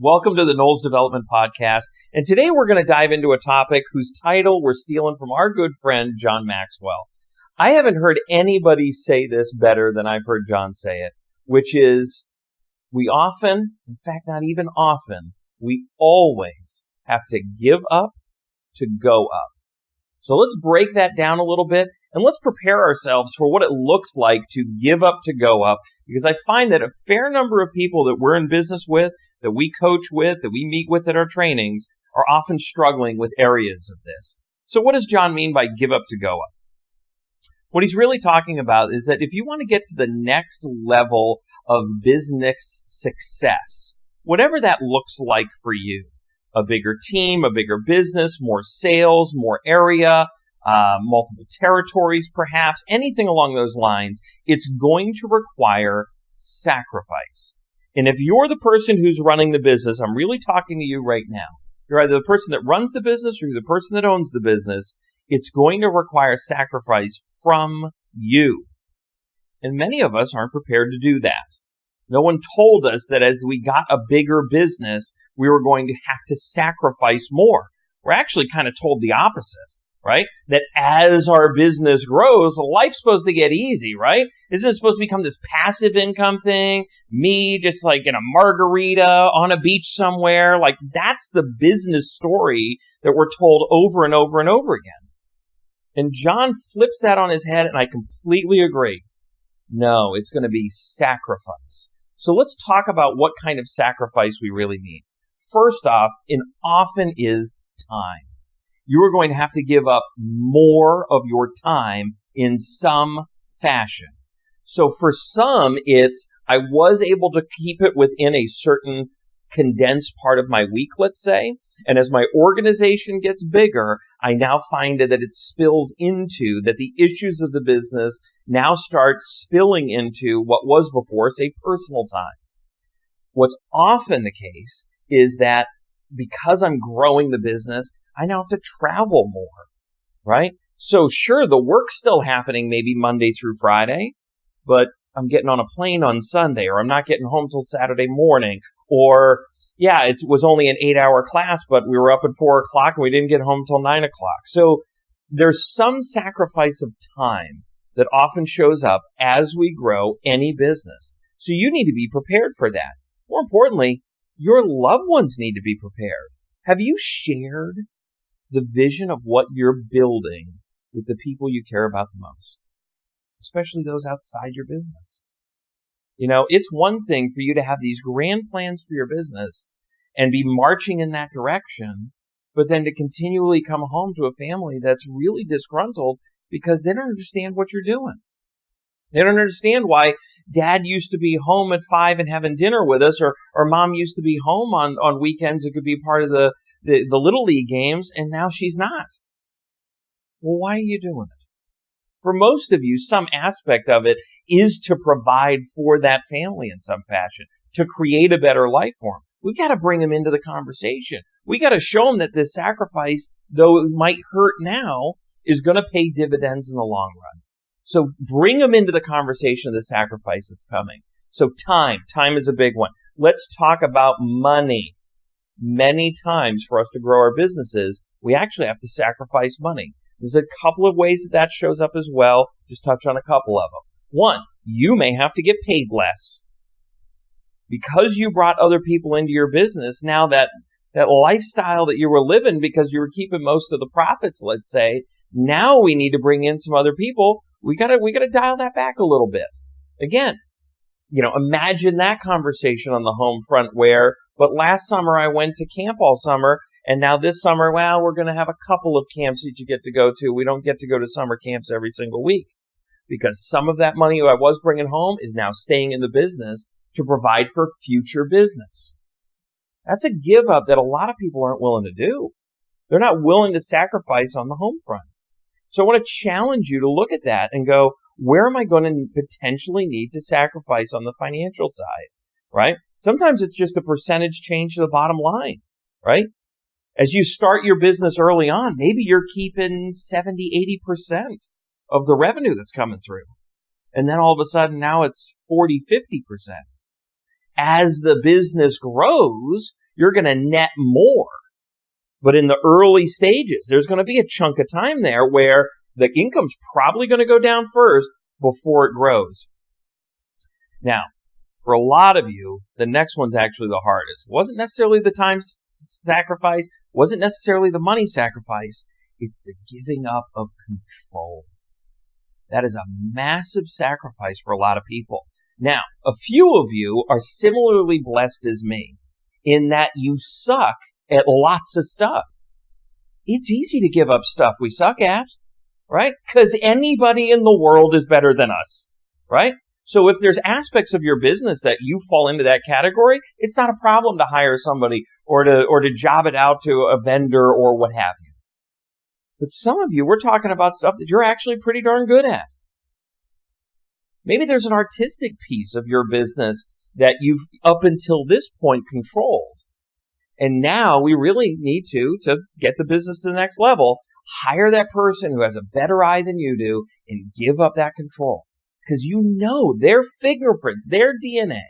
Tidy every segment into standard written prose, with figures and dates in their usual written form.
Welcome to the Knowles Development Podcast, and today we're going to dive into a topic whose title we're stealing from our good friend, John Maxwell. I haven't heard anybody say this better than I've heard John say it, which is, we often, in fact, not even often, we always have to give up to go up. So let's break that down a little bit, and let's prepare ourselves for what it looks like to give up to go up, because I find that a fair number of people that we're in business with, that we coach with, that we meet with at our trainings, are often struggling with areas of this. So what does John mean by give up to go up? What he's really talking about is that if you want to get to the next level of business success, whatever that looks like for you, a bigger team, a bigger business, more sales, more area, multiple territories perhaps, anything along those lines, it's going to require sacrifice. And if you're the person who's running the business, I'm really talking to you right now. You're either the person that runs the business or you're the person that owns the business. It's going to require sacrifice from you. And many of us aren't prepared to do that. No one told us that as we got a bigger business, we were going to have to sacrifice more. We're actually kind of told the opposite, right? That as our business grows, life's supposed to get easy, right? Isn't it supposed to become this passive income thing? Me just like in a margarita on a beach somewhere. Like that's the business story that we're told over and over and over again. And John flips that on his head, and I completely agree. No, it's going to be sacrifice. So let's talk about what kind of sacrifice we really mean. First off, it often is time. You are going to have to give up more of your time in some fashion. So for some, it's I was able to keep it within a certain condensed part of my week, let's say. And as my organization gets bigger, I now find that it spills into that the issues of the business now start spilling into what was before, say, personal time. What's often the case is that because I'm growing the business, I now have to travel more, right? So sure, the work's still happening maybe Monday through Friday, but I'm getting on a plane on Sunday, or I'm not getting home till Saturday morning, or yeah, it was only an 8-hour class, but we were up at 4 o'clock and we didn't get home till 9 o'clock. So there's some sacrifice of time that often shows up as we grow any business. So you need to be prepared for that. More importantly, your loved ones need to be prepared. Have you shared the vision of what you're building with the people you care about the most, especially those outside your business? You know, it's one thing for you to have these grand plans for your business and be marching in that direction, but then to continually come home to a family that's really disgruntled because they don't understand what you're doing. They don't understand why dad used to be home at 5 and having dinner with us, or mom used to be home on weekends and could be part of the Little League games, and now she's not. Well, why are you doing it? For most of you, some aspect of it is to provide for that family in some fashion, to create a better life for them. We've got to bring them into the conversation. We got to show them that this sacrifice, though it might hurt now, is going to pay dividends in the long run. So bring them into the conversation of the sacrifice that's coming. So time is a big one. Let's talk about money. Many times for us to grow our businesses, we actually have to sacrifice money. There's a couple of ways that shows up as well. Just touch on a couple of them. One, you may have to get paid less. Because you brought other people into your business, now that lifestyle that you were living because you were keeping most of the profits, let's say, now we need to bring in some other people. We gotta dial that back a little bit. Again, imagine that conversation on the home front but last summer I went to camp all summer, and now this summer, well, we're going to have a couple of camps that you get to go to. We don't get to go to summer camps every single week because some of that money I was bringing home is now staying in the business to provide for future business. That's a give up that a lot of people aren't willing to do. They're not willing to sacrifice on the home front. So I want to challenge you to look at that and go, where am I going to potentially need to sacrifice on the financial side, right? Sometimes it's just a percentage change to the bottom line, right? As you start your business early on, maybe you're keeping 70, 80% of the revenue that's coming through. And then all of a sudden now it's 40, 50%. As the business grows, you're going to net more. But in the early stages, there's going to be a chunk of time there where the income's probably going to go down first before it grows. Now, for a lot of you, the next one's actually the hardest. It wasn't necessarily the time sacrifice, wasn't necessarily the money sacrifice. It's the giving up of control. That is a massive sacrifice for a lot of people. Now, a few of you are similarly blessed as me in that you suck at lots of stuff. It's easy to give up stuff we suck at, right? Because anybody in the world is better than us, right? So if there's aspects of your business that you fall into that category, it's not a problem to hire somebody or to job it out to a vendor or what have you. But some of you, we're talking about stuff that you're actually pretty darn good at. Maybe there's an artistic piece of your business that you've up until this point controlled. And now we really need to get the business to the next level, hire that person who has a better eye than you do and give up that control. Because you know their fingerprints, their DNA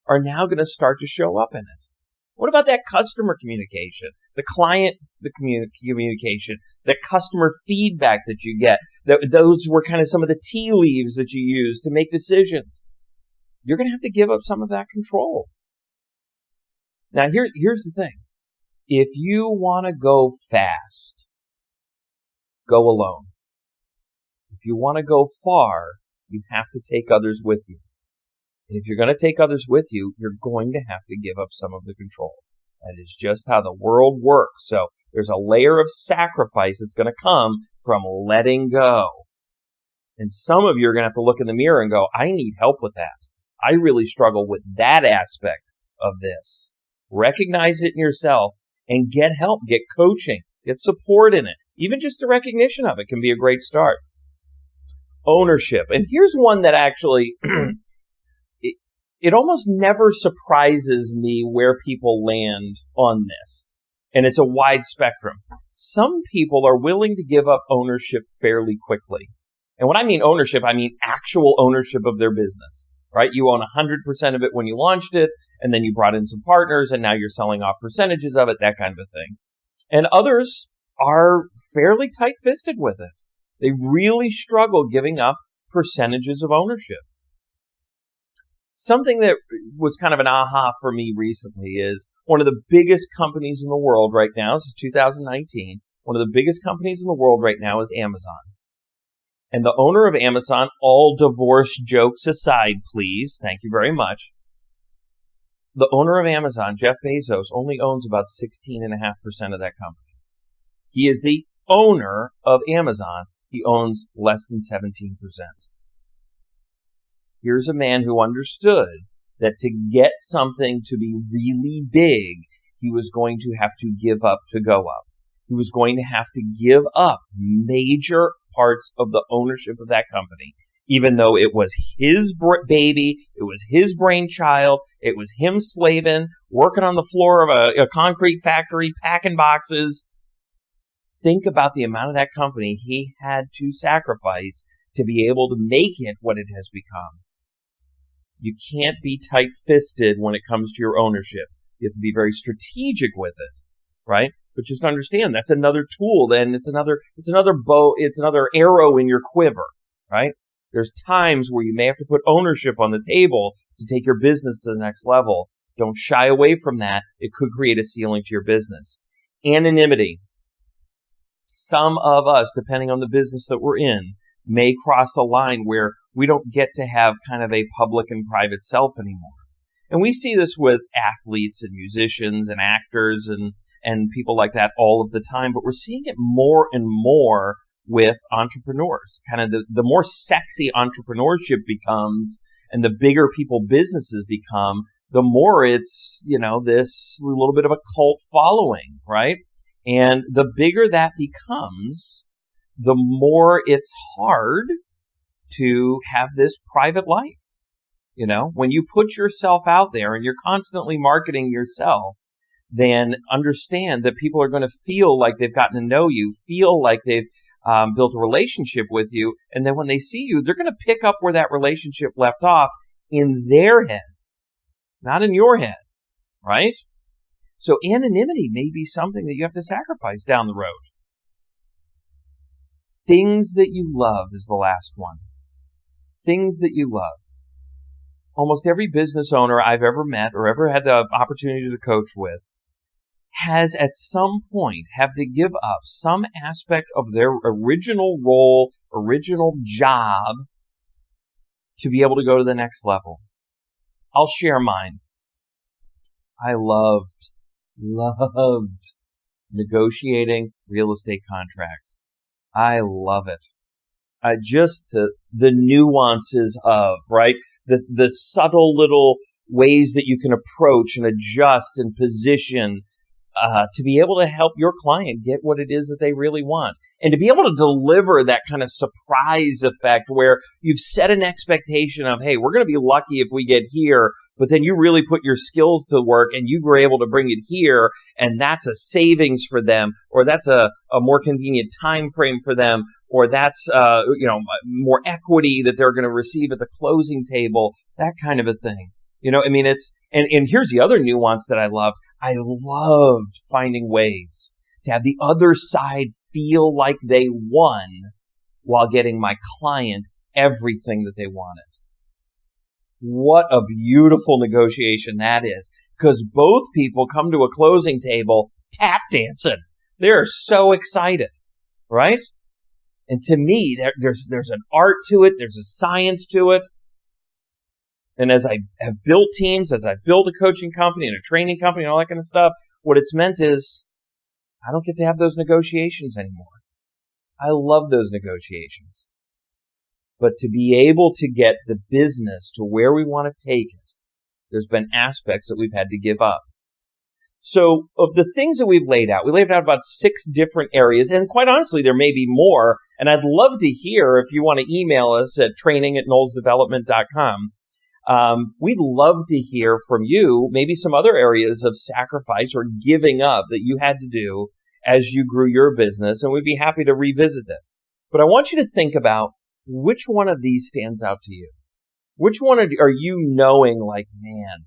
are now going to start to show up in it. What about that customer communication, the client communication, the customer feedback that you get? Those were kind of some of the tea leaves that you use to make decisions. You're going to have to give up some of that control. Now, here's the thing. If you want to go fast, go alone. If you want to go far, you have to take others with you. And if you're going to take others with you, you're going to have to give up some of the control. That is just how the world works. So there's a layer of sacrifice that's going to come from letting go. And some of you are going to have to look in the mirror and go, I need help with that. I really struggle with that aspect of this. Recognize it in yourself and get help, get coaching, get support in it. Even just the recognition of it can be a great start. Ownership. And here's one that actually... It almost never surprises me where people land on this. And it's a wide spectrum. Some people are willing to give up ownership fairly quickly. And when I mean ownership, I mean actual ownership of their business, right? You own 100% of it when you launched it, and then you brought in some partners, and now you're selling off percentages of it, that kind of a thing. And others are fairly tight-fisted with it. They really struggle giving up percentages of ownership. Something that was kind of an aha for me recently is one of the biggest companies in the world right now, this is 2019, one of the biggest companies in the world right now is Amazon. And the owner of Amazon, all divorce jokes aside, please, thank you very much. The owner of Amazon, Jeff Bezos, only owns about 16.5% of that company. He is the owner of Amazon. He owns less than 17%. Here's a man who understood that to get something to be really big, he was going to have to give up to go up. He was going to have to give up major parts of the ownership of that company, even though it was his baby, it was his brainchild, it was him slaving, working on the floor of a concrete factory, packing boxes. Think about the amount of that company he had to sacrifice to be able to make it what it has become. You can't be tight-fisted when it comes to your ownership. You have to be very strategic with it, right? But just understand that's another tool. Then it's another bow. It's another arrow in your quiver, right? There's times where you may have to put ownership on the table to take your business to the next level. Don't shy away from that. It could create a ceiling to your business. Anonymity. Some of us, depending on the business that we're in, may cross a line where we don't get to have kind of a public and private self anymore. And we see this with athletes and musicians and actors and people like that all of the time, but we're seeing it more and more with entrepreneurs. Kind of the more sexy entrepreneurship becomes and the bigger people businesses become, the more it's, this little bit of a cult following, right? And the bigger that becomes, the more it's hard to have this private life. When you put yourself out there and you're constantly marketing yourself, then understand that people are going to feel like they've gotten to know you, feel like they've built a relationship with you. And then when they see you, they're going to pick up where that relationship left off in their head, not in your head, right? So anonymity may be something that you have to sacrifice down the road. Things that you love is the last one. Things that you love. Almost every business owner I've ever met or ever had the opportunity to coach with has at some point have to give up some aspect of their original role, original job to be able to go to the next level. I'll share mine. I loved negotiating real estate contracts. I love it. Just the nuances of, right? The subtle little ways that you can approach and adjust and position to be able to help your client get what it is that they really want. And to be able to deliver that kind of surprise effect where you've set an expectation of, hey, we're going to be lucky if we get here, but then you really put your skills to work and you were able to bring it here, and that's a savings for them, or that's a more convenient time frame for them, or that's more equity that they're going to receive at the closing table, that kind of a thing. It's, and here's the other nuance that I loved. I loved finding ways to have the other side feel like they won while getting my client everything that they wanted. What a beautiful negotiation that is, because both people come to a closing table tap dancing. They're so excited, right? And to me, there's an art to it. There's a science to it. And as I have built teams, as I've built a coaching company and a training company and all that kind of stuff, what it's meant is I don't get to have those negotiations anymore. I love those negotiations. But to be able to get the business to where we want to take it, there's been aspects that we've had to give up. So of the things that we've laid out, we laid out about 6 different areas. And quite honestly, there may be more. And I'd love to hear if you want to email us at training@knowlesdevelopment.com. We'd love to hear from you, maybe some other areas of sacrifice or giving up that you had to do as you grew your business, and we'd be happy to revisit it. But I want you to think about which one of these stands out to you. Which one are you knowing like, man,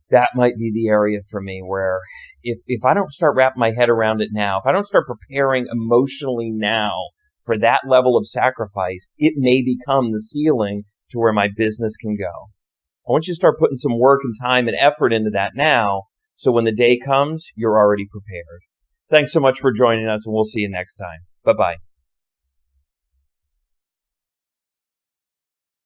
that might be the area for me where if I don't start wrapping my head around it now, if I don't start preparing emotionally now for that level of sacrifice, it may become the ceiling to where my business can go. I want you to start putting some work and time and effort into that now, so when the day comes, you're already prepared. Thanks so much for joining us, and we'll see you next time. Bye-bye.